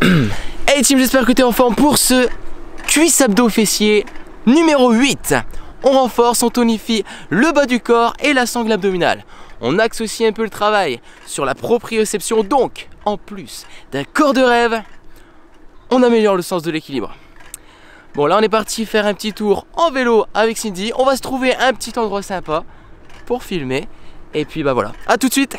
Hey team, j'espère que tu es en forme pour ce cuisse abdos fessier numéro 8. On renforce, on tonifie le bas du corps et la sangle abdominale. On axe aussi un peu le travail sur la proprioception. Donc, en plus d'un corps de rêve, on améliore le sens de l'équilibre. Bon, là on est parti faire un petit tour en vélo avec Cindy. On va se trouver un petit endroit sympa pour filmer. Et puis bah voilà, à tout de suite.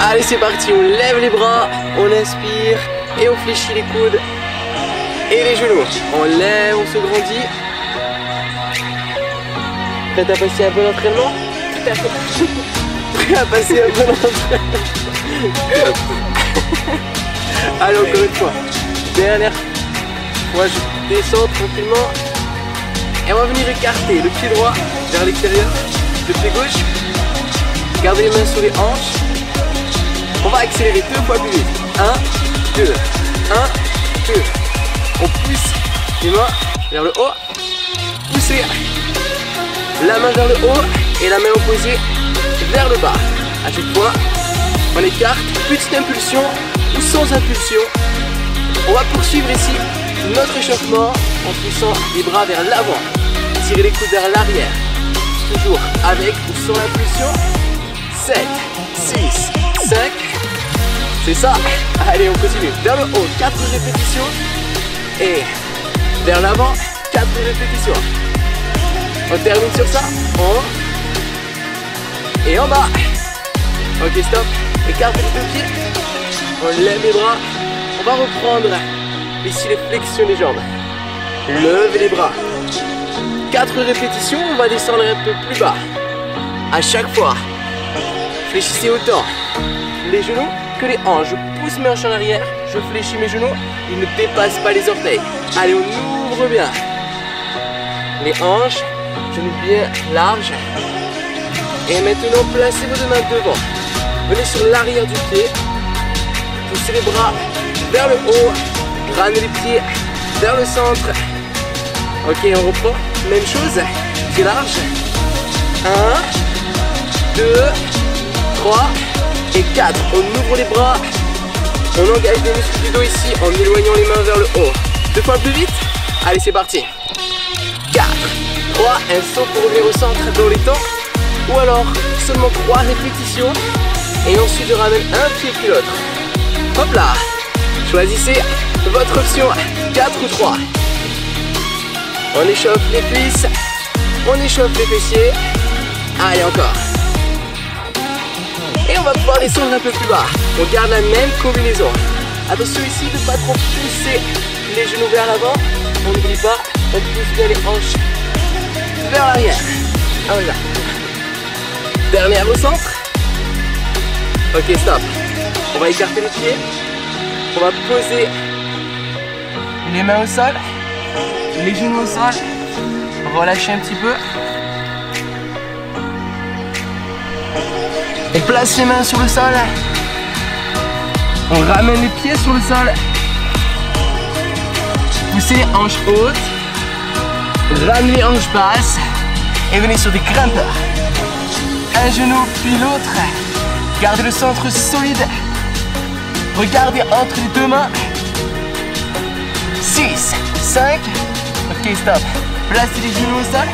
Allez, c'est parti, on lève les bras, on inspire et on fléchit les coudes et les genoux. On lève, on se grandit. Prêt à passer un bon entraînement? Prêt à passer un bon entraînement. Allez, encore une fois. Dernière fois, je descends tranquillement. Et on va venir écarter le pied droit vers l'extérieur, le pied gauche. Gardez les mains sur les hanches. On va accélérer 2 fois plus vite. 1, 2, 1, 2. On pousse les mains vers le haut. Poussez la main vers le haut et la main opposée vers le bas. À chaque fois, on écarte, petite impulsion ou sans impulsion. On va poursuivre ici notre échauffement en poussant les bras vers l'avant. Tirez les coudes vers l'arrière. Toujours avec ou sans l'impulsion. 7, 6, 5. C'est ça. Allez, on continue. Vers le haut, 4 répétitions. Et vers l'avant, 4 répétitions. On termine sur ça. En haut. Et en bas. Ok, stop. Écarte les deux pieds. On lève les bras. On va reprendre ici les flexions des jambes. Levez les bras. 4 répétitions. On va descendre un peu plus bas. À chaque fois, fléchissez autant les genoux que les hanches. Je pousse mes hanches en arrière, je fléchis mes genoux, ils ne dépassent pas les orteils. Allez, on ouvre bien les hanches, genoux bien larges. Et maintenant, placez vos deux mains devant. Venez sur l'arrière du pied, poussez les bras vers le haut, ramenez les pieds vers le centre. Ok, on reprend, même chose, pied large. 1, 2, 3 et 4. On ouvre les bras. On engage les muscles du dos ici en éloignant les mains vers le haut. 2 fois plus vite. Allez, c'est parti. 4, 3, un saut pour revenir au centre dans les temps. Ou alors seulement 3 répétitions. Et ensuite je ramène un pied puis l'autre. Hop là. Choisissez votre option. 4 ou 3. On échauffe les cuisses. On échauffe les fessiers. Allez, encore. Et on va pouvoir descendre un peu plus bas. On garde la même combinaison. Attention ici de ne pas trop pousser les genoux vers l'avant. On n'oublie pas, on pousse bien les hanches vers l'arrière. Ah voilà. Dernière au centre. Ok, stop. On va écarter les pieds. On va poser les mains au sol. Les genoux au sol. Relâchez un petit peu. On place les mains sur le sol. On ramène les pieds sur le sol. Poussez les hanches hautes. Ramenez les hanches basses. Et venez sur des grimpeurs. Un genou puis l'autre. Gardez le centre solide. Regardez entre les deux mains. 6, 5. Ok, stop. Placez les genoux au sol.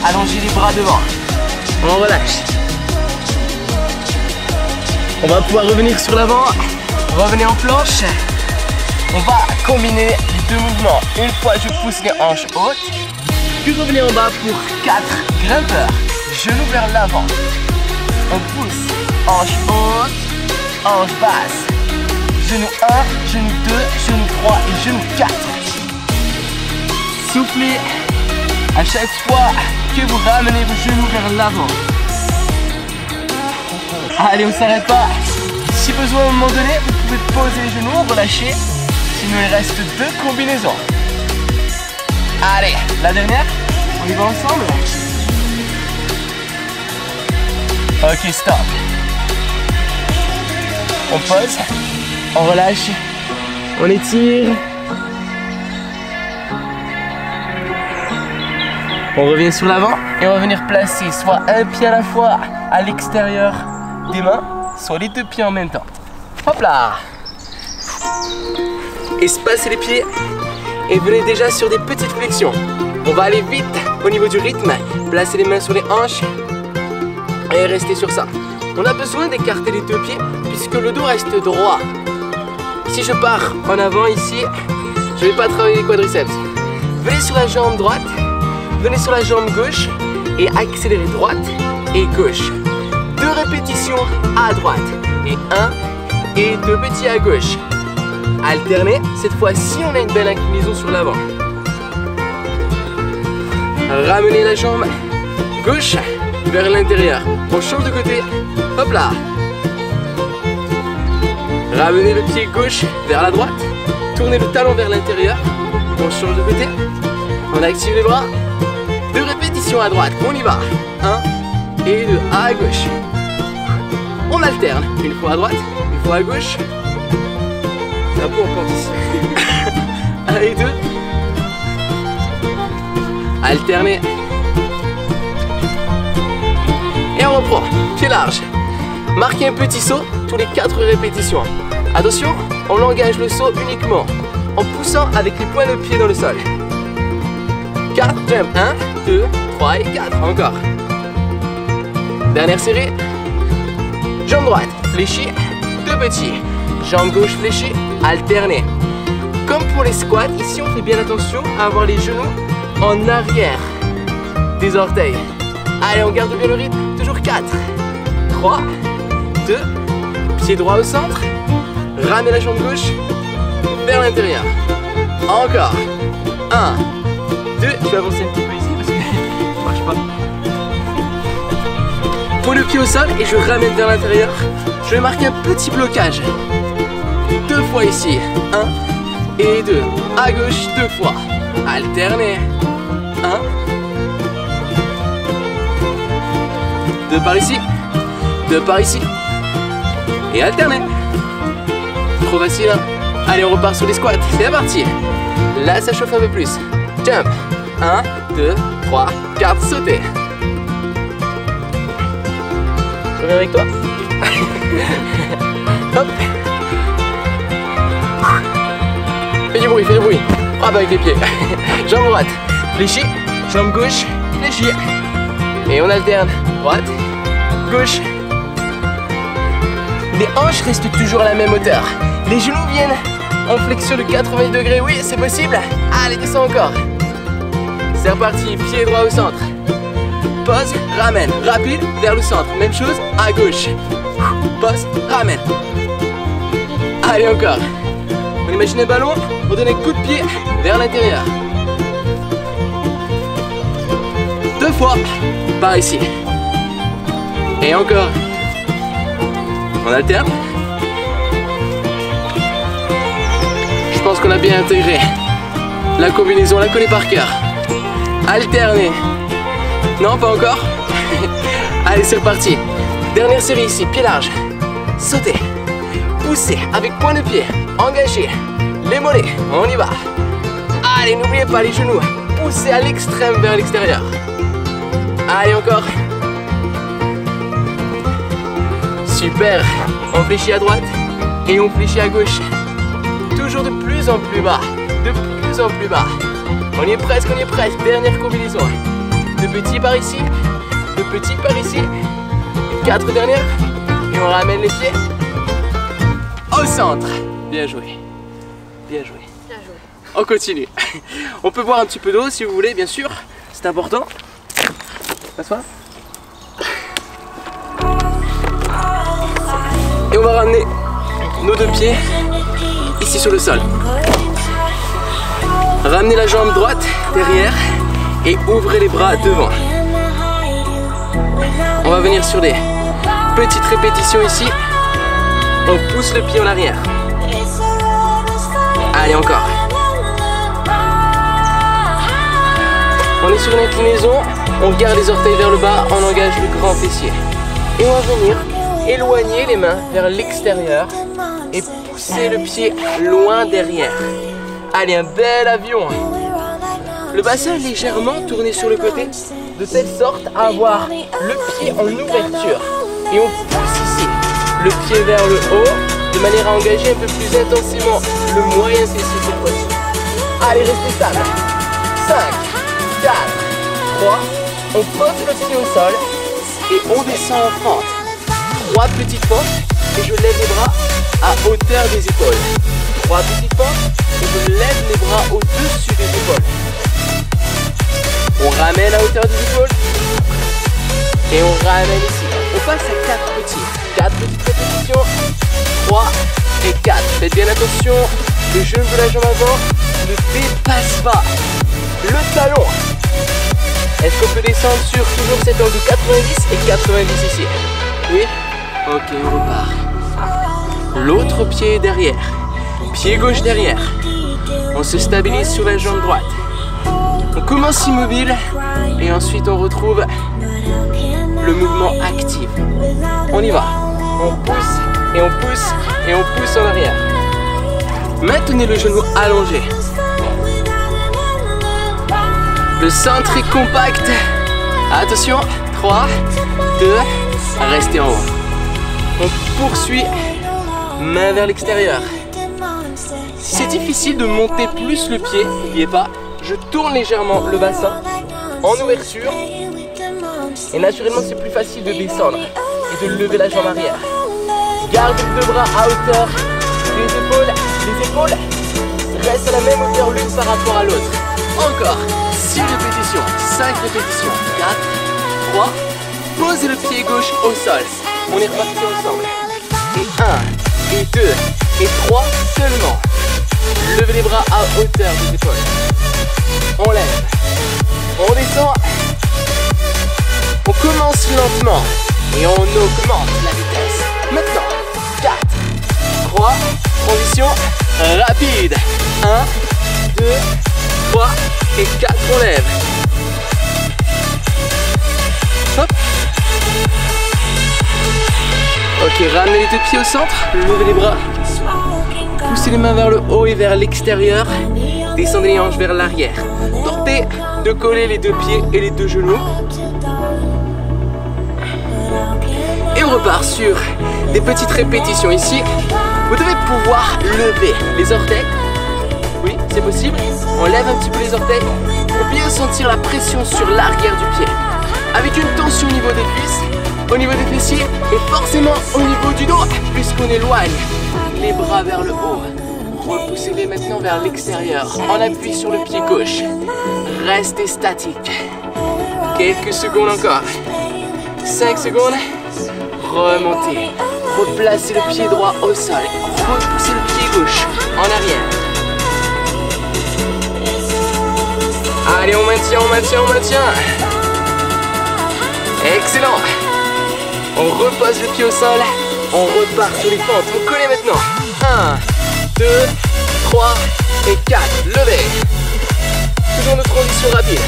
Allongez les bras devant. On relâche. On va pouvoir revenir sur l'avant, revenez en planche. On va combiner les deux mouvements. Une fois je pousse les hanches hautes, puis revenez en bas pour 4 grimpeurs. Genoux vers l'avant. On pousse, hanches hautes, hanches basses. Genou 1, genou 2, genou 3 et genou 4. Soufflez à chaque fois que vous ramenez vos genoux vers l'avant. Allez, on ne s'arrête pas. Si besoin à un moment donné, vous pouvez poser les genoux, relâcher. Sinon, il reste 2 combinaisons. Allez, la dernière. On On y va ensemble? Ok, stop. On pose, on relâche, on étire. On revient sur l'avant et on va venir placer soit un pied à la fois à l'extérieur des mains, soit les deux pieds en même temps. Hop là! Espacez les pieds et venez déjà sur des petites flexions. On va aller vite au niveau du rythme. Placez les mains sur les hanches et restez sur ça. On a besoin d'écarter les deux pieds puisque le dos reste droit. Si je pars en avant ici, je ne vais pas travailler les quadriceps. Venez sur la jambe droite, venez sur la jambe gauche et accélérez droite et gauche. 2 répétitions à droite et 1 et 2 petits à gauche. Alternez, cette fois-ci on a une belle inclinaison sur l'avant. Ramenez la jambe gauche vers l'intérieur. On change de côté, hop là. Ramenez le pied gauche vers la droite. Tournez le talon vers l'intérieur. On change de côté. On active les bras. 2 répétitions à droite, on y va. 1 et 2 à gauche. On alterne, une fois à droite, une fois à gauche. C'est un peu en pente ici. 1 et 2. Alternez. Et on reprend, pied large. Marquez un petit saut tous les 4 répétitions. Attention, on engage le saut uniquement en poussant avec les points de pied dans le sol. 4, jump, 1, 2, 3 et 4, encore. Dernière série. Jambe droite, fléchie, 2 petits. Jambe gauche fléchie, alternez. Comme pour les squats, ici on fait bien attention à avoir les genoux en arrière des orteils. Allez, on garde bien le rythme, toujours 4, 3, 2, pied droit au centre, ramenez la jambe gauche vers l'intérieur. Encore, 1, 2, je vais avancer un petit peu ici parce que ça marche pas. Pose le pied au sol et je ramène vers l'intérieur. Je vais marquer un petit blocage. 2 fois ici, 1 et 2, à gauche 2 fois. Alternez, 1, 2 par ici, 2 par ici, et alternez. Trop facile, hein? Allez, on repart sur les squats, c'est parti. Là, ça chauffe un peu plus. Jump, 1, 2, 3, 4, sautez. Je reviens avec toi. Hop. Fais du bruit, fais du bruit. Frappe avec les pieds. Jambe droite, fléchie, jambe gauche, fléchie. Et on alterne, droite, gauche. Les hanches restent toujours à la même hauteur. Les genoux viennent en flexion de 90 degrés, oui, c'est possible. Allez, descends encore. C'est reparti, pied droit au centre. Pose, ramène, rapide, vers le centre. Même chose, à gauche. Pose, ramène. Allez, encore. On imagine un ballon, on donne un coup de pied vers l'intérieur. 2 fois, par ici. Et encore. On alterne. Je pense qu'on a bien intégré la combinaison, on la connaît par cœur. Alternez. Non, pas encore. Allez, c'est reparti. Dernière série ici, pied large. Sautez. Poussez avec point de pied. Engagez les mollets. On y va. Allez, n'oubliez pas les genoux. Poussez à l'extrême vers l'extérieur. Allez, encore. Super. On fléchit à droite et on fléchit à gauche. Toujours de plus en plus bas. De plus en plus bas. On y est presque, on y est presque. Dernière combinaison. 2 petits par ici. 2 petits par ici. 4 dernières. Et on ramène les pieds au centre. Bien joué. Bien joué. Bien joué. On continue. On peut boire un petit peu d'eau si vous voulez, bien sûr. C'est important. Passe-toi. Et on va ramener nos 2 pieds ici sur le sol. Ramenez la jambe droite derrière et ouvrez les bras devant. On va venir sur des petites répétitions ici. On pousse le pied en arrière. Allez, encore. On est sur une inclinaison, on garde les orteils vers le bas, on engage le grand fessier. Et on va venir éloigner les mains vers l'extérieur et pousser le pied loin derrière. Allez, un bel avion. Le bassin est légèrement tourné sur le côté, de telle sorte à avoir le pied en ouverture. Et on pousse ici le pied vers le haut, de manière à engager un peu plus intensément le moyen fessier cette fois-ci. Allez, restez stable. 5, 4, 3, on pose le pied au sol et on descend en fente. 3 petites fentes et je lève les bras à hauteur des épaules. 3 petites fentes et je lève les bras au-dessus des épaules. On ramène à hauteur des épaules et on ramène ici. On passe à 4 petits. 4 petites répétitions. 3 et 4. Faites bien attention, le genou de la jambe avant ne dépasse pas le talon. Est-ce qu'on peut descendre sur toujours cet angle de 90 et 90 ici? Oui? Ok, on repart. L'autre pied derrière. Pied gauche derrière. On se stabilise sur la jambe droite. On commence immobile et ensuite on retrouve le mouvement actif. On y va. On pousse et on pousse et on pousse en arrière. Maintenez le genou allongé. Le centre est compact. Attention. 3, 2, restez en haut. On poursuit. Main vers l'extérieur. Si c'est difficile de monter plus le pied, n'oubliez pas, je tourne légèrement le bassin en ouverture. Et naturellement, c'est plus facile de descendre et de lever la jambe arrière. Garde les 2 bras à hauteur des épaules. Les épaules restent à la même hauteur l'une par rapport à l'autre. Encore 6 répétitions, 5 répétitions, 4, 3. Posez le pied gauche au sol. On est reparti ensemble. Et 1, et 2, et 3 seulement. Levez les bras à hauteur des épaules. On lève. On descend. On commence lentement. Et on augmente la vitesse. Maintenant, 4, 3, transition rapide. 1, 2, 3 et 4, on lève. Hop. Ok, ramenez les 2 pieds au centre, levez les bras. Poussez les mains vers le haut et vers l'extérieur. Descendez les hanches vers l'arrière. Tentez de coller les 2 pieds et les 2 genoux. Et on repart sur des petites répétitions ici. Vous devez pouvoir lever les orteils. Oui, c'est possible. On lève un petit peu les orteils pour bien sentir la pression sur l'arrière du pied. Avec une tension au niveau des cuisses, au niveau des fessiers et forcément au niveau du dos, puisqu'on éloigne les bras vers le haut. Repoussez-les maintenant vers l'extérieur. On appuie sur le pied gauche. Restez statique. Quelques secondes encore. 5 secondes. Remontez. Replacez le pied droit au sol. Repoussez le pied gauche en arrière. Allez, on maintient, on maintient, on maintient. Excellent. On repose le pied au sol. On repart sur les fentes. On connaît maintenant. 1, 2, 3 et 4. Levez. Toujours une transition rapide.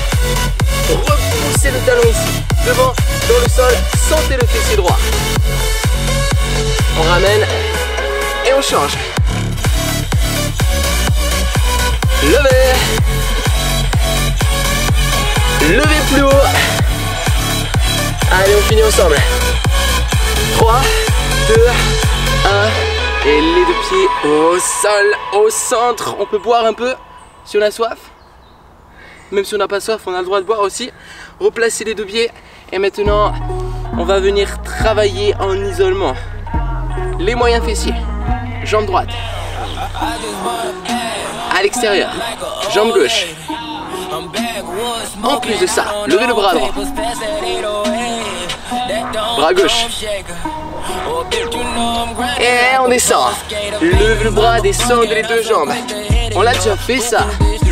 Repoussez le talon ici. Devant, dans le sol. Sentez le fessier droit. On ramène et on change. Levez. Levez plus haut. Allez, on finit ensemble. 3, 2, 1. Et les 2 pieds au sol, au centre. On peut boire un peu si on a soif. Même si on n'a pas soif, on a le droit de boire aussi. Replacez les 2 pieds. Et maintenant, on va venir travailler en isolement. Les moyens fessiers. Jambe droite. À l'extérieur. Jambe gauche. En plus de ça, levez le bras droit. Bras gauche. Et on descend. Levez le bras, descendez les 2 jambes. On l'a déjà fait ça.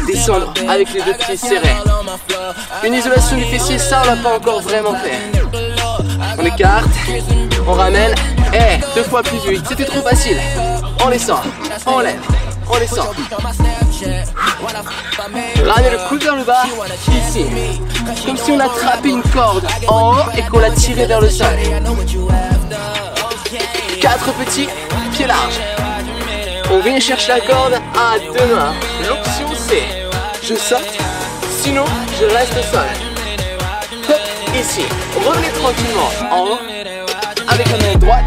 Descendre avec les 2 pieds serrés. Une isolation du fessier, ça on l'a pas encore vraiment fait. On écarte, on ramène. Et 2 fois plus vite, c'était trop facile. On descend, on lève, on descend. Ramenez le coude vers le bas, ici. Comme si on attrapait une corde en haut et qu'on la tirait vers le sol. 4 petits pieds larges. On vient chercher la corde à 2 mains. L'option c'est, je saute, sinon je reste au sol. Hop, ici. Revenez tranquillement en haut, avec la main droite,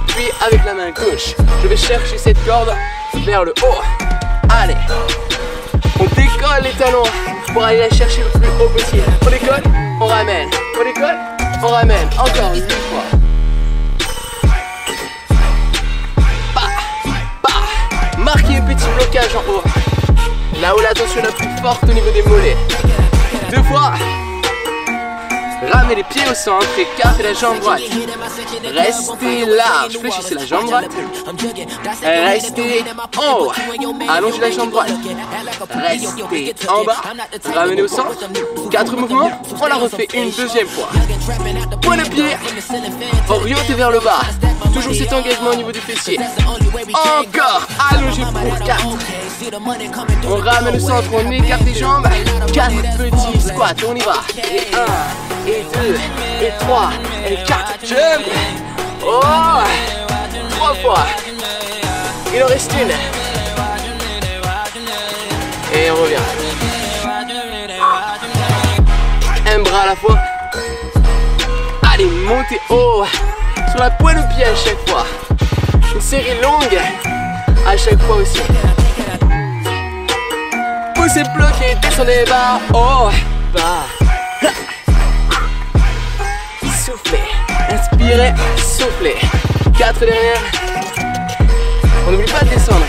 puis avec la main gauche. Je vais chercher cette corde vers le haut. Allez, on décolle les talons pour aller la chercher le plus haut possible. On décolle, on ramène. On décolle, on ramène. Encore 8 fois. Marquez un petit blocage en haut. Là où la tension est la plus forte au niveau des mollets. 2 fois. Ramenez les pieds au centre, écartez la jambe droite. Restez large, fléchissez la jambe droite. Restez en haut. Allongez la jambe droite. Restez en bas. Ramenez au centre. 4 mouvements. On la refait une deuxième fois. Point de pied. Orientez vers le bas. Toujours cet engagement au niveau du fessier. Encore. Allongez pour 4. On ramène au centre, on écarte les jambes. 4 petits squats, on y va. Et 1, et 2, et 3, et 4. Jump. Oh, 3 fois. Il en reste une. Et on revient. Un bras à la fois. Allez, montez haut. Sur la pointe de pied à chaque fois. Une série longue à chaque fois aussi. Poussez, bloquez, descendez bas. Oh, bas. Soufflez. Inspirez, soufflez. 4 derrière. On n'oublie pas de descendre.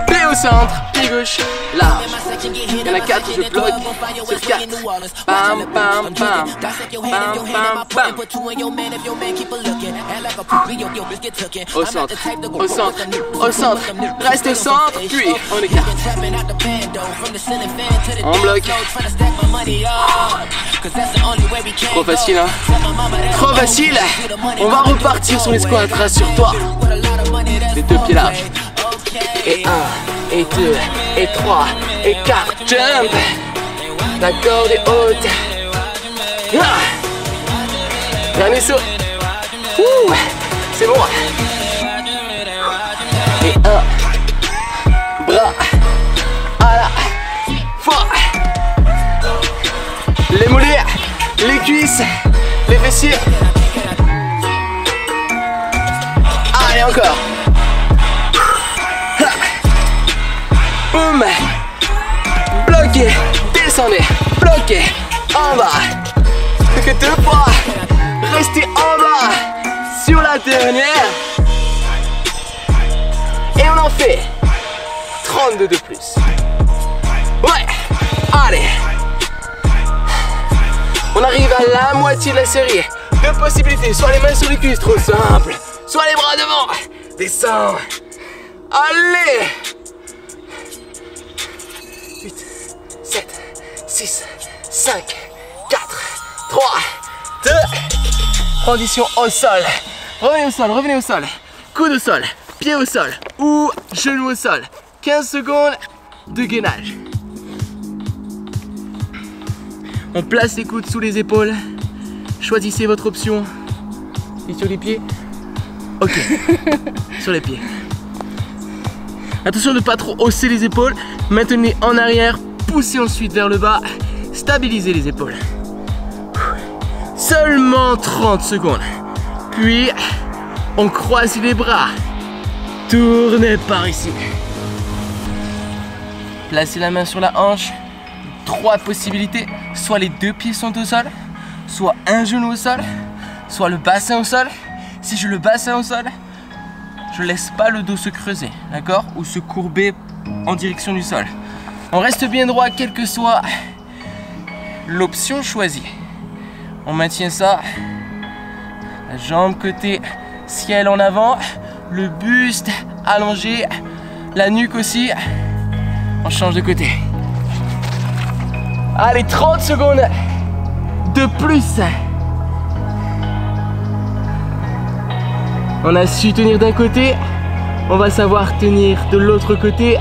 Pied au centre, pied gauche, large. Il y en a 4, je bloque. Sur 4. Bam, bam, bam. Bam, bam, bam. Au centre, au centre, au centre. Reste au centre, puis on écarte. On bloque. Trop facile, hein? Trop facile. On va repartir sur les squats. Rassure-toi. Les 2 pieds larges. Et 1, et 2, et 3, et 4. Jump. La corde est haute. Dernier saut. C'est bon. Et 1. Bras à la fois. Les mollets, les cuisses, les fessiers. Allez, encore. Boum. Bloquez, descendez, bloquez, en bas. Plus que 2 fois. Restez en bas. Sur la dernière. Et on en fait 32 de plus. Ouais. Allez. On arrive à la moitié de la série. 2 possibilités, soit les mains sur les cuisses, trop simple. Soit les bras devant. Descends. Allez. 8, 7, 6, 5, 4, 3, 2. Transition au sol. Revenez au sol, revenez au sol. Coude au sol, pied au sol ou genou au sol. 15 secondes de gainage. On place les coudes sous les épaules. Choisissez votre option. Et sur les pieds. Ok. Sur les pieds. Attention de ne pas trop hausser les épaules. Maintenez en arrière. Poussez ensuite vers le bas. Stabilisez les épaules. Seulement 30 secondes. Puis, on croise les bras. Tournez par ici. Placez la main sur la hanche. 3 possibilités. Soit les 2 pieds sont au sol, soit un genou au sol, soit le bassin au sol. Si j'ai le bassin au sol, je laisse pas le dos se creuser, d'accord? Ou se courber en direction du sol. On reste bien droit, quelle que soit l'option choisie. On maintient ça. La jambe côté ciel en avant, le buste allongé, la nuque aussi. On change de côté. Allez, 30 secondes de plus. On a su tenir d'un côté, on va savoir tenir de l'autre côté.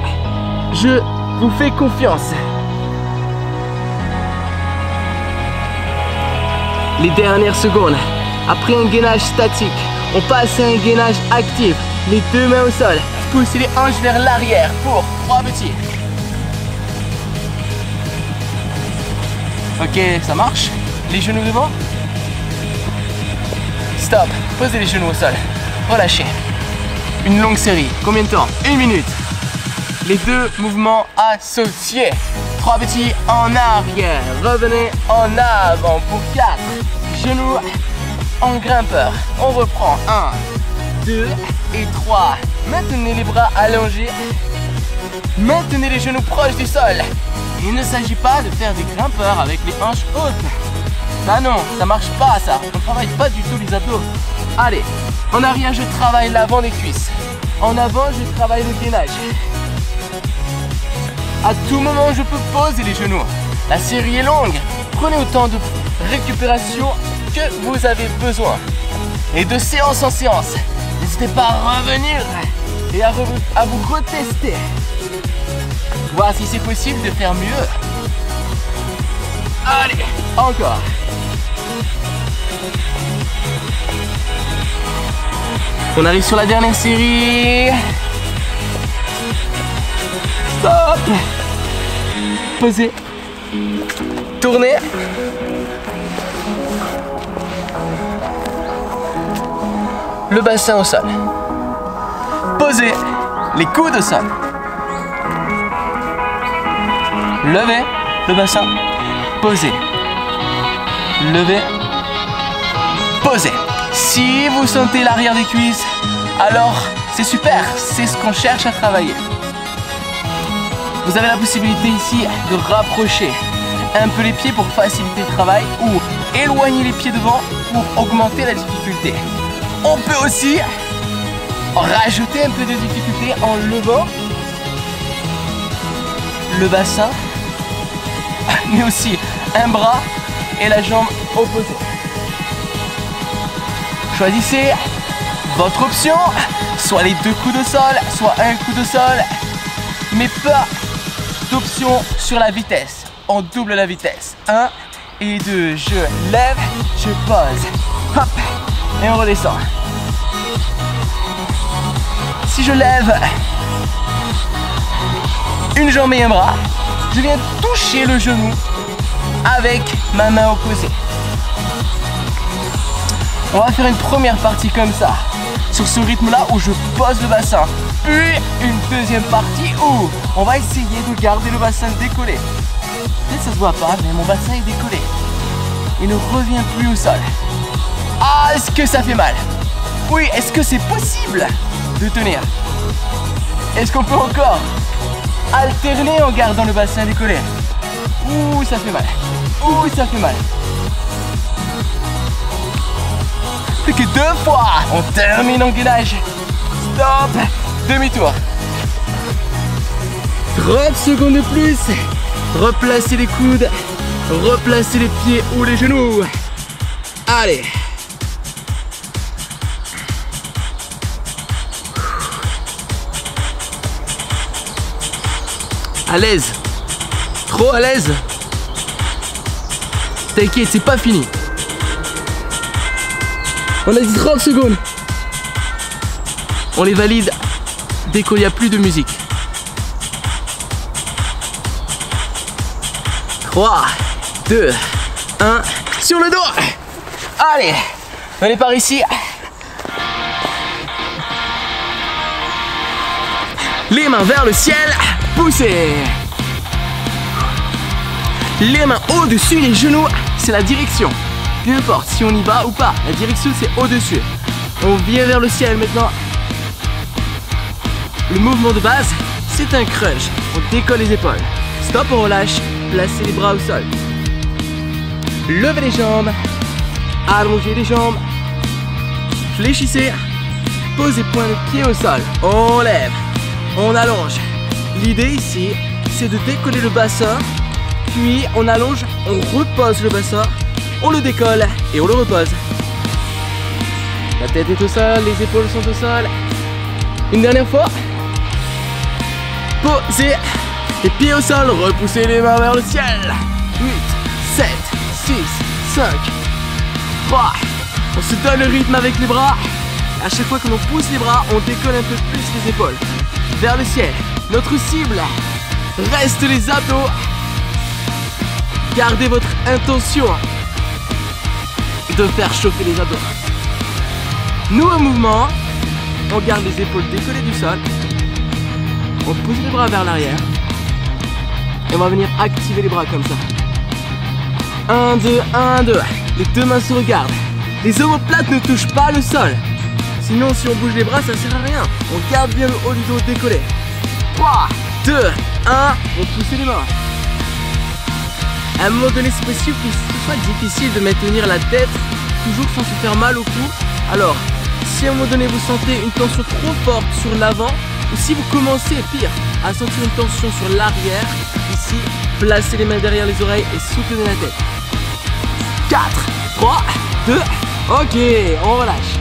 Je vous fais confiance. Les dernières secondes. Après un gainage statique, on passe à un gainage actif. Les deux mains au sol. Poussez les hanches vers l'arrière pour 3 petits. Ok, ça marche. Les genoux devant. Stop. Posez les genoux au sol. Relâchez. Une longue série. Combien de temps? 1 minute. Les deux mouvements associés. 3 petits en arrière. Revenez en avant pour 4. Genoux en grimpeur. On reprend 1, 2 et 3. Maintenez les bras allongés. Maintenez les genoux proches du sol. Il ne s'agit pas de faire des grimpeurs avec les hanches hautes. Bah non, ça marche pas ça. On ne travaille pas du tout les abdos. Allez, en arrière, je travaille l'avant des cuisses. En avant, je travaille le gainage. À tout moment, je peux poser les genoux. La série est longue. Prenez autant de récupération que vous avez besoin. Et de séance en séance. N'hésitez pas à revenir et à vous retester. Voir si c'est possible de faire mieux. Allez, encore. On arrive sur la dernière série. Stop. Posez. Tournez. Le bassin au sol. Posez les coudes au sol. Levez le bassin. Posez. Levez. Posez. Si vous sentez l'arrière des cuisses, alors c'est super. C'est ce qu'on cherche à travailler. Vous avez la possibilité ici de rapprocher un peu les pieds pour faciliter le travail ou éloigner les pieds devant pour augmenter la difficulté. On peut aussi rajouter un peu de difficulté en levant le bassin, mais aussi un bras et la jambe opposée. Choisissez votre option, soit les 2 coudes au sol, soit un coude au sol, mais pas d'option sur la vitesse. On double la vitesse. 1 et 2, je lève, je pose, hop, et on redescend. Si je lève une jambe et un bras, je viens toucher le genou avec ma main opposée. On va faire une première partie comme ça, sur ce rythme-là où je pose le bassin. Puis une deuxième partie où on va essayer de garder le bassin décollé. Peut-être ça se voit pas, mais mon bassin est décollé. Il ne revient plus au sol. Ah, est-ce que ça fait mal? Oui, est-ce que c'est possible de tenir? Est-ce qu'on peut encore alterner en gardant le bassin décollé? Ouh, ça fait mal. Ouh, ça fait mal. Plus que 2 fois. On termine en gainage. Stop. Demi-tour. 30 secondes de plus. Replacez les coudes. Replacez les pieds ou les genoux. Allez. À l'aise. Trop à l'aise. T'inquiète, c'est pas fini. On a dit 30 secondes. On les valide dès qu'il n'y a plus de musique. 3, 2, 1, sur le dos. Allez, venez par ici. Les mains vers le ciel, poussez. Les mains au-dessus, les genoux, c'est la direction. Peu importe si on y va ou pas, la direction c'est au-dessus. On vient vers le ciel maintenant. Le mouvement de base, c'est un crunch. On décolle les épaules. Stop, on relâche. Placez les bras au sol. Levez les jambes. Allongez les jambes. Fléchissez. Posez point de pied au sol. On lève. On allonge. L'idée ici, c'est de décoller le bassin. Puis on allonge, on repose le bassin. On le décolle et on le repose. La tête est au sol, les épaules sont au sol. Une dernière fois. Posez. Les pieds au sol, repoussez les mains vers le ciel. 8, 7, 6, 5, 3. On se donne le rythme avec les bras. À chaque fois que l'on pousse les bras, on décolle un peu plus les épaules. Vers le ciel. Notre cible reste les abdos. Gardez votre intention de faire chauffer les abdos. Nous, au mouvement, on garde les épaules décollées du sol. On pousse les bras vers l'arrière. Et on va venir activer les bras comme ça. 1, 2, 1, 2. Les deux mains se regardent. Les omoplates ne touchent pas le sol. Sinon, si on bouge les bras, ça sert à rien. On garde bien le haut du dos décollé. 3, 2, 1. On pousse les mains. À un moment donné, c'est possible qu'il soit difficile de maintenir la tête toujours sans se faire mal au cou. Alors, si à un moment donné vous sentez une tension trop forte sur l'avant, ou si vous commencez, pire, à sentir une tension sur l'arrière, ici, placez les mains derrière les oreilles et soutenez la tête. 4, 3, 2, ok, on relâche.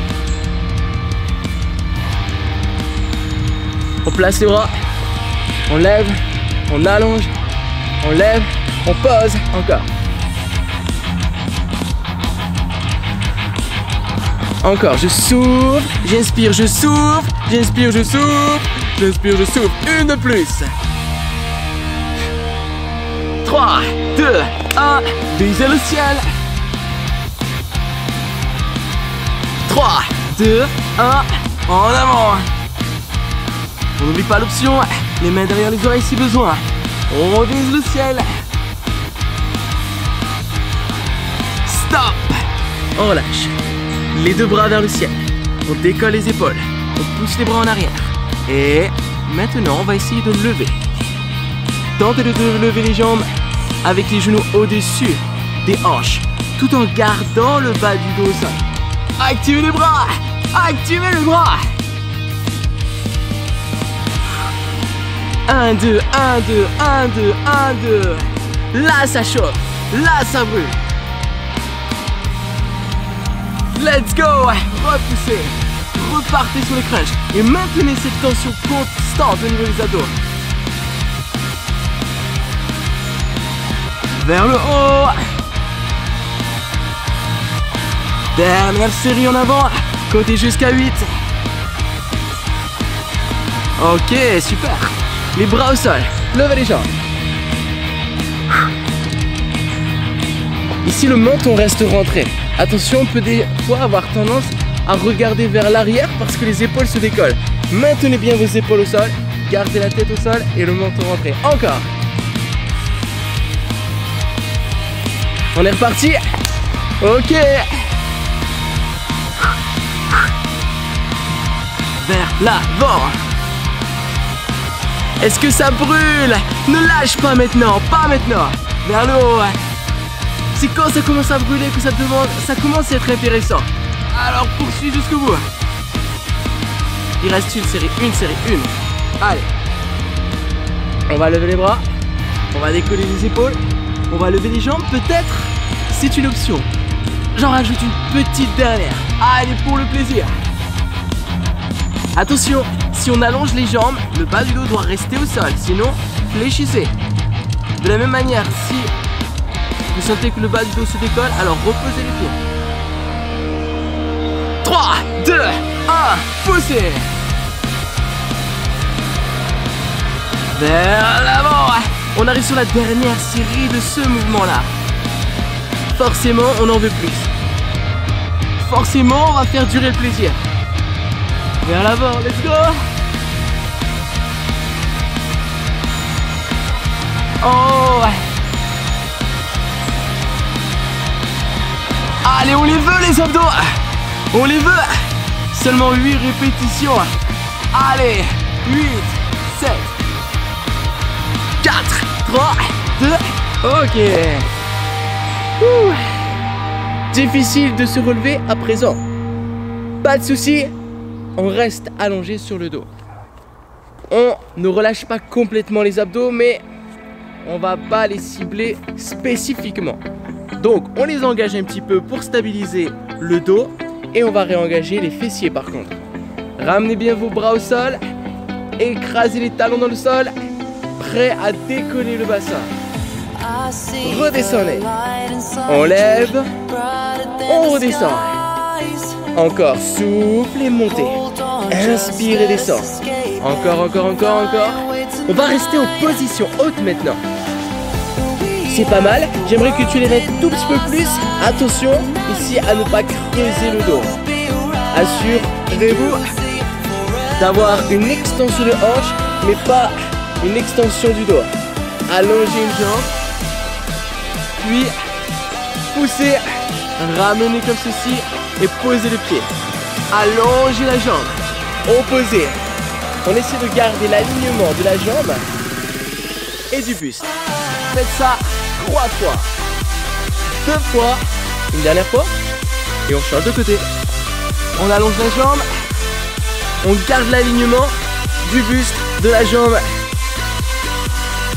On place les bras, on lève, on allonge, on lève, on pose, encore. Encore, je souffle, j'inspire, je souffle, j'inspire, je souffle, j'inspire, je souffle. Une de plus. 3, 2, 1, visez le ciel. 3, 2, 1, en avant. On n'oublie pas l'option, les mains derrière les oreilles si besoin. On vise le ciel. Stop. On relâche. Les deux bras vers le ciel. On décolle les épaules. On pousse les bras en arrière. Et maintenant, on va essayer de lever. Tentez de lever les jambes avec les genoux au-dessus des hanches, tout en gardant le bas du dos au sol. Activez les bras. Activez les bras. 1, 2, 1, 2, 1, 2, 1, 2. Là, ça chauffe. Là, ça brûle. Let's go. Repoussez. Repartez sur les crunchs. Et maintenez cette tension constante au niveau des abdos. Vers le haut. Dernière série en avant. Comptez jusqu'à 8. Ok, super. Les bras au sol. Levez les jambes. Ici, le menton reste rentré. Attention, on peut des fois avoir tendance à regarder vers l'arrière parce que les épaules se décollent. Maintenez bien vos épaules au sol. Gardez la tête au sol et le menton rentré. Encore. On est reparti. Ok. Vers l'avant. Est-ce que ça brûle? Ne lâche pas maintenant, pas maintenant. Vers le haut. C'est quand ça commence à brûler que ça commence à être intéressant. Alors poursuis jusqu'au bout. Il reste une série. Allez. On va lever les bras. On va décoller les épaules. On va lever les jambes, peut-être. C'est une option. J'en rajoute une petite dernière. Allez, pour le plaisir. Attention, si on allonge les jambes, le bas du dos doit rester au sol. Sinon, fléchissez. De la même manière, si vous sentez que le bas du dos se décolle, alors reposez les pieds. 3, 2, 1, poussez. Vers l'avant. On arrive sur la dernière série de ce mouvement-là. Forcément, on en veut plus. Forcément, on va faire durer le plaisir. Vers l'avant, let's go. Oh ouais. Allez, on les veut les abdos. On les veut. Seulement 8 répétitions. Allez, 8, 7, 4, 3, 2, ok. Ouh. Difficile de se relever à présent. Pas de souci, on reste allongé sur le dos. On ne relâche pas complètement les abdos, mais on va pas les cibler spécifiquement. Donc on les engage un petit peu pour stabiliser le dos et on va réengager les fessiers par contre. Ramenez bien vos bras au sol, écrasez les talons dans le sol, prêt à décoller le bassin. Redescendez. On lève. On redescend. Encore, souffle et montez. Inspire et descend. Encore, encore, encore, encore. On va rester en position haute maintenant. C'est pas mal. J'aimerais que tu les mettes tout petit peu plus. Attention, ici, à ne pas creuser le dos. Assurez-vous d'avoir une extension de hanche, mais pas une extension du dos. Allongez une jambe. Puis, poussez. Ramenez comme ceci. Et posez le pied. Allongez la jambe. Opposez. On essaie de garder l'alignement de la jambe et du buste. Faites ça 3 fois. 2 fois. Une dernière fois. Et on change de côté. On allonge la jambe. On garde l'alignement du buste, de la jambe.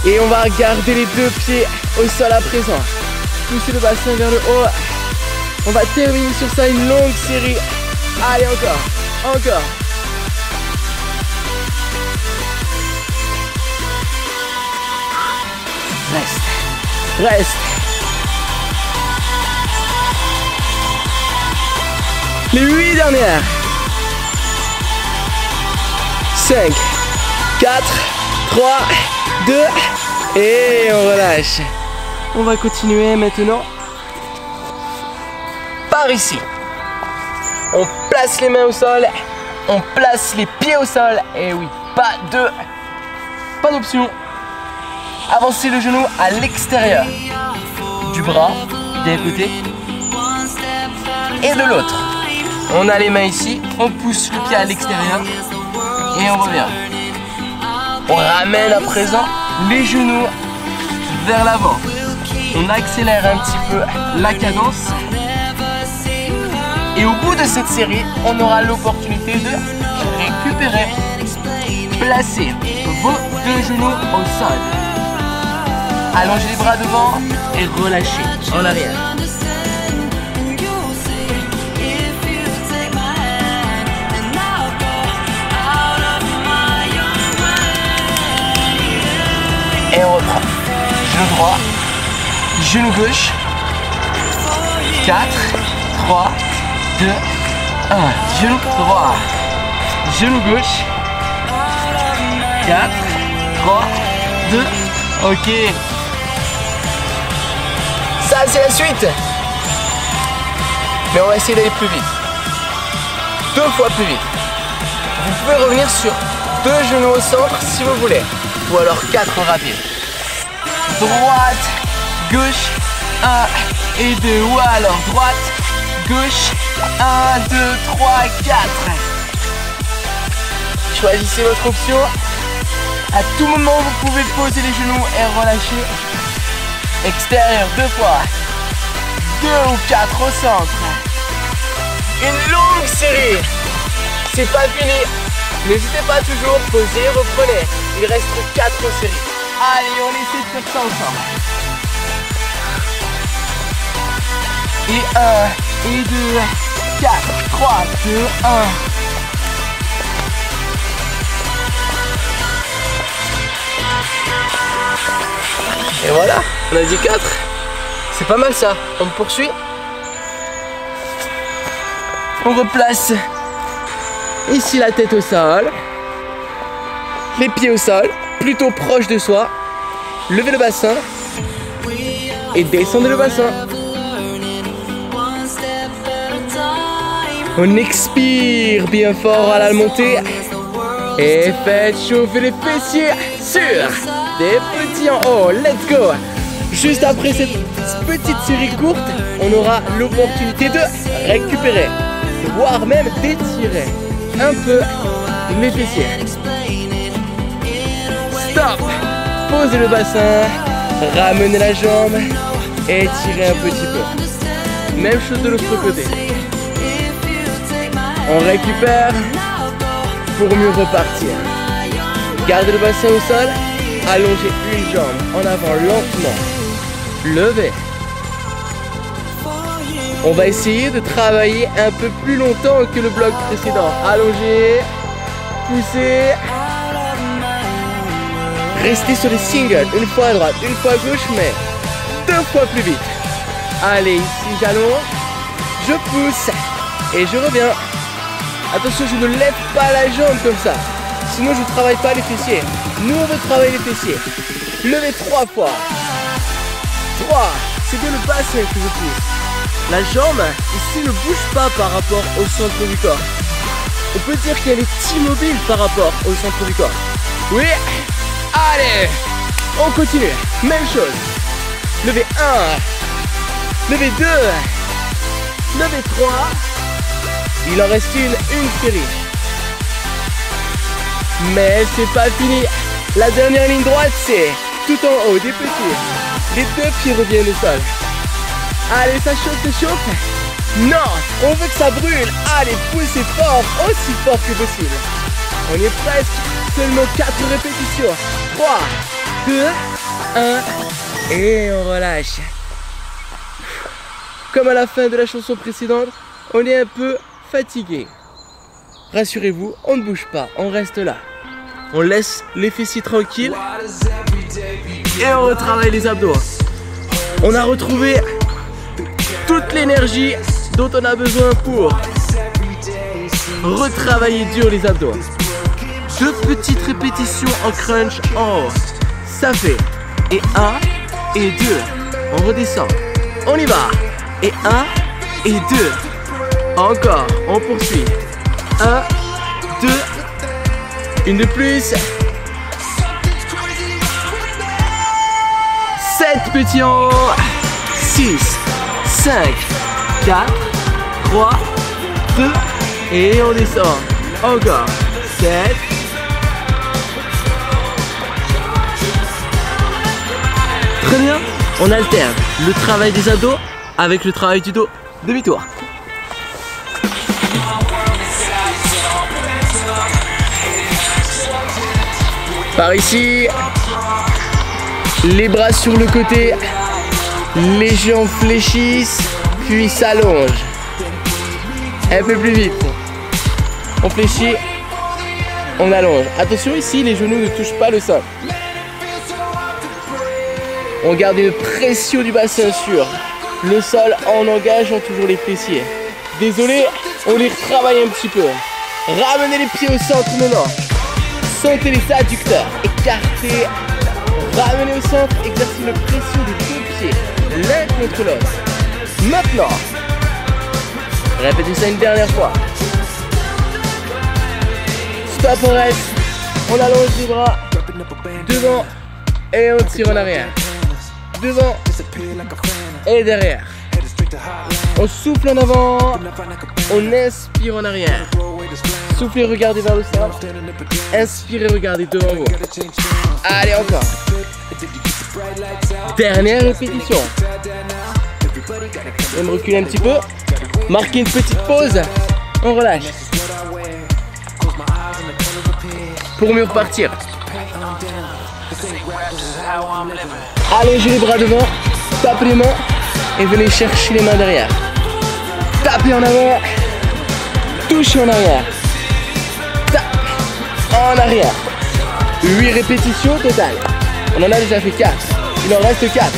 Et on va garder les 2 pieds au sol à présent. Poussez le bassin vers le haut. On va terminer sur ça une longue série. Allez, encore. Encore. Reste. Reste. Les 8 dernières. 5, 4, 3, 2 et on relâche. On va continuer maintenant par ici. On place les mains au sol, on place les pieds au sol. Et oui, pas d'option. Avancez le genou à l'extérieur du bras d'un côté et de l'autre. On a les mains ici, on pousse le pied à l'extérieur et on revient. On ramène à présent les genoux vers l'avant. On accélère un petit peu la cadence. Et au bout de cette série, on aura l'opportunité de récupérer. Placez vos 2 genoux au sol. Allongez les bras devant et relâchez en arrière. Et on reprend. Genou droit, genou gauche. 4, 3, 2, 1. Genou droit, genou gauche. 4, 3, 2, ok. Ça, c'est la suite. Mais on va essayer d'aller plus vite. 2 fois plus vite. Vous pouvez revenir sur 2 genoux au centre si vous voulez. Ou alors 4 rapides. Droite, gauche, 1 et 2. Ou alors droite, gauche, 1, 2, 3, 4. Choisissez votre option. À tout moment, vous pouvez poser les genoux et relâcher. Extérieur 2 fois. 2 ou 4 au centre. Une longue série. C'est pas fini. N'hésitez pas toujours, posez, reprenez. Il reste 4 séries. Allez, on essaie de faire ça ensemble. Et 1, et 2, 4, 3, 2, 1. Et voilà, on a dit 4. C'est pas mal ça. On poursuit. On replace ici la tête au sol. Les pieds au sol, plutôt proche de soi. Levez le bassin. Et descendez le bassin. On expire bien fort à la montée. Et faites chauffer les fessiers sur des petits en haut. Let's go. Juste après cette petite série courte, on aura l'opportunité de récupérer, voire même d'étirer un peu les fessiers. Stop. Posez le bassin, ramenez la jambe et étirez un petit peu. Même chose de l'autre côté. On récupère pour mieux repartir. Gardez le bassin au sol, allongez une jambe en avant lentement. Levez. On va essayer de travailler un peu plus longtemps que le bloc précédent. Allongez, poussez, Restez sur les singles, une fois à droite, une fois à gauche, mais 2 fois plus vite. Allez, ici j'allonge, je pousse et je reviens. Attention, je ne lève pas la jambe comme ça, sinon je ne travaille pas les fessiers. Nous on veut travailler les fessiers. Levez 3 fois. 3, c'est bien le bassin que je pousse. La jambe ici ne bouge pas par rapport au centre du corps. On peut dire qu'elle est immobile par rapport au centre du corps. Oui. Allez, on continue. Même chose. Levez 1. Levez 2. Levez 3. Il en reste une série. Mais c'est pas fini. La dernière ligne droite, c'est tout en haut des petits. Les 2 pieds reviennent au sol. Allez, ça chauffe. Non, on veut que ça brûle. Allez, poussez fort, aussi fort que possible. On y est presque. Seulement 4 répétitions. 3, 2, 1. Et on relâche. Comme à la fin de la chanson précédente, on est un peu fatigué. Rassurez-vous, on ne bouge pas, on reste là. On laisse les fessiers tranquilles et on retravaille les abdos. On a retrouvé toute l'énergie dont on a besoin pour retravailler dur les abdos. 2 petites répétitions en crunch en haut. Ça fait. Et 1 et 2. On redescend. On y va. Et 1 et 2. Encore. On poursuit. 1, 2. Une de plus. 7 petits en haut. 6, 5, 4, 3, 2. Et on descend. Encore. 7. Très bien. On alterne le travail des abdos avec le travail du dos. Demi-tour. Par ici, les bras sur le côté, les jambes fléchissent, puis s'allongent. Un peu plus vite. On fléchit, on allonge. Attention ici, les genoux ne touchent pas le sol. On garde une pression du bassin sur le sol en engageant toujours les fessiers. Désolé, on les retravaille un petit peu. Ramenez les pieds au centre maintenant. Sentez les adducteurs, écartez, ramenez au centre, exercez une pression des 2 pieds, l'un contre l'autre. Maintenant, répétez ça une dernière fois. Stop, on reste, on allonge les bras, devant et on tire en arrière. Devant et derrière. On souffle en avant, on inspire en arrière. Soufflez, regardez vers le sol. Inspirez, regardez devant vous. Allez, encore. Dernière répétition. On me recule un petit peu. Marquez une petite pause. On relâche. Pour mieux repartir. Allongez les bras devant. Tapez les mains. Et venez chercher les mains derrière. Tapez en avant. Touchez en arrière. En arrière. 8 répétitions totales. On en a déjà fait 4. Il en reste 4.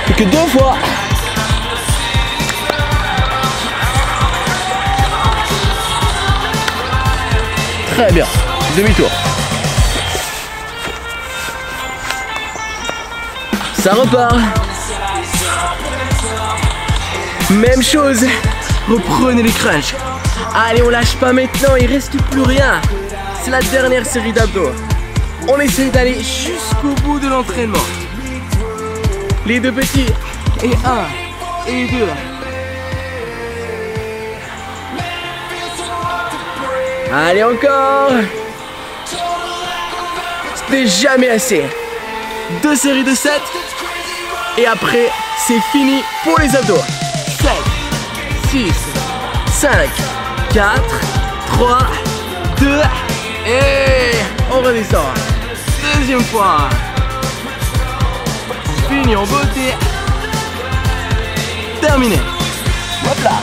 Plus que 2 fois. Très bien. Demi-tour. Ça repart. Même chose. Reprenez les crunchs. Allez, on lâche pas maintenant. Il reste plus rien. C'est la dernière série d'abdos. On essaie d'aller jusqu'au bout de l'entraînement. Les 2 petits. Et 1 et 2. Allez, encore. C'était jamais assez. 2 séries de 7. Et après, c'est fini pour les abdos. 7, 6, 5, 4, 3, 2, et on redescend. Deuxième fois. Fini en beauté. Terminé. Hop là.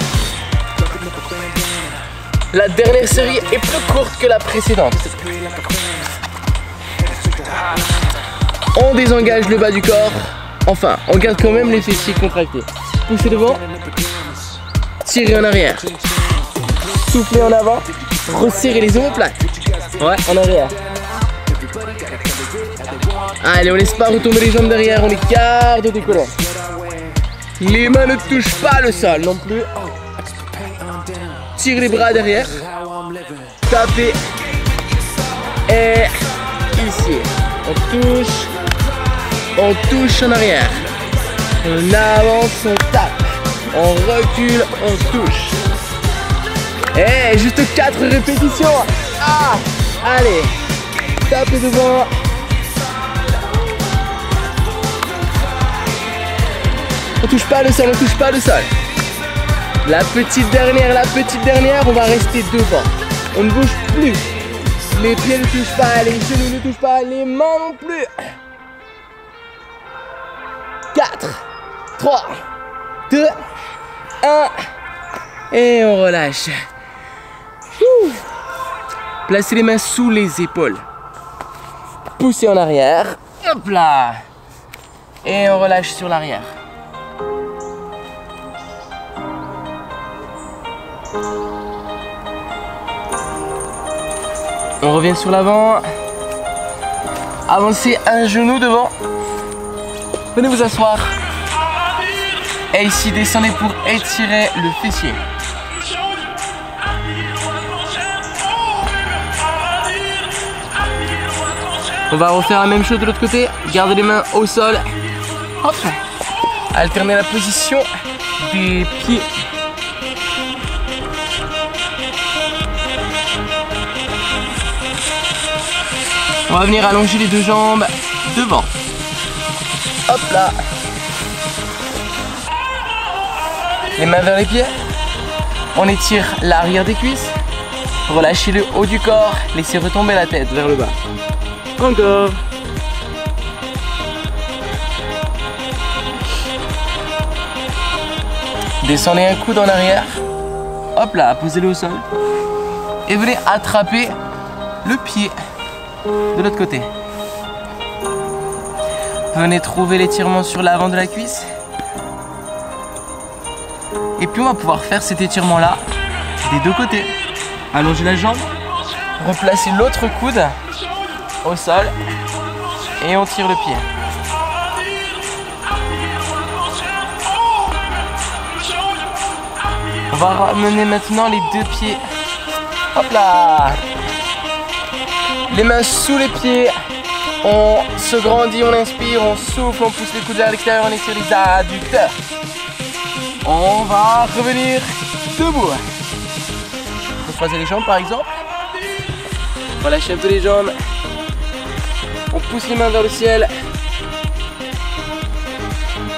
La dernière série est plus courte que la précédente. On désengage le bas du corps. Enfin, on garde quand même les fessiers contractés. Poussez devant. Tirez en arrière. Soufflez en avant. Resserrez les omoplates. Ouais, en arrière. Allez, on laisse pas retomber les jambes derrière. On les garde au décollant. Les mains ne touchent pas le sol non plus. Tire les bras derrière. Tapez. Et ici. On touche en arrière. On avance, on tape. On recule, on touche. Et juste 4 répétitions. Ah, allez. Tapez devant. On touche pas le sol, on touche pas le sol. La petite dernière, on va rester devant. On ne bouge plus. Les pieds ne touchent pas, les genoux ne touchent pas, les mains non plus. 4, 3, 2, 1. Et on relâche. Ouh. Placez les mains sous les épaules. Poussez en arrière. Hop là. Et on relâche sur l'arrière. On revient sur l'avant. Avancez un genou devant. Venez vous asseoir. Et ici, descendez pour étirer le fessier. On va refaire la même chose de l'autre côté. Gardez les mains au sol. Hop. Alternez la position des pieds. On va venir allonger les deux jambes devant. Hop là. Les mains vers les pieds. On étire l'arrière des cuisses. Relâchez le haut du corps. Laissez retomber la tête vers le bas. Encore. Descendez un coude en arrière. Hop là, posez-le au sol. Et venez attraper le pied de l'autre côté. Venez trouver l'étirement sur l'avant de la cuisse. Et puis on va pouvoir faire cet étirement là des deux côtés. Allongez la jambe. Replacez l'autre coude au sol. Et on tire le pied. On va ramener maintenant les deux pieds. Hop là. Les mains sous les pieds, on se grandit, on inspire, on souffle, on pousse les coudes vers l'extérieur, on étire les adducteurs. On va revenir debout. On croise les jambes par exemple. On relâche un peu les jambes. On pousse les mains vers le ciel.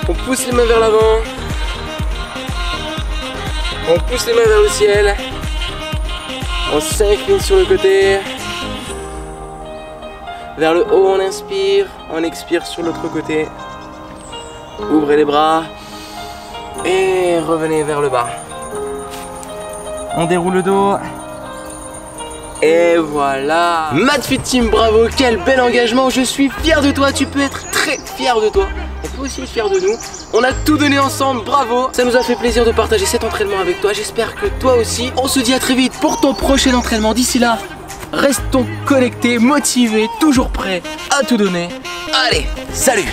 On pousse les mains vers l'avant. On pousse les mains vers le ciel. On s'incline sur le côté. Vers le haut, on inspire, on expire sur l'autre côté. Ouvrez les bras et revenez vers le bas. On déroule le dos. Et voilà. Madfit Team, bravo, quel bel engagement. Je suis fier de toi, tu peux être très fier de toi. On peut aussi être fier de nous. On a tout donné ensemble, bravo. Ça nous a fait plaisir de partager cet entraînement avec toi. J'espère que toi aussi. On se dit à très vite pour ton prochain entraînement. D'ici là, restons connectés, motivés, toujours prêts à tout donner. Allez, salut!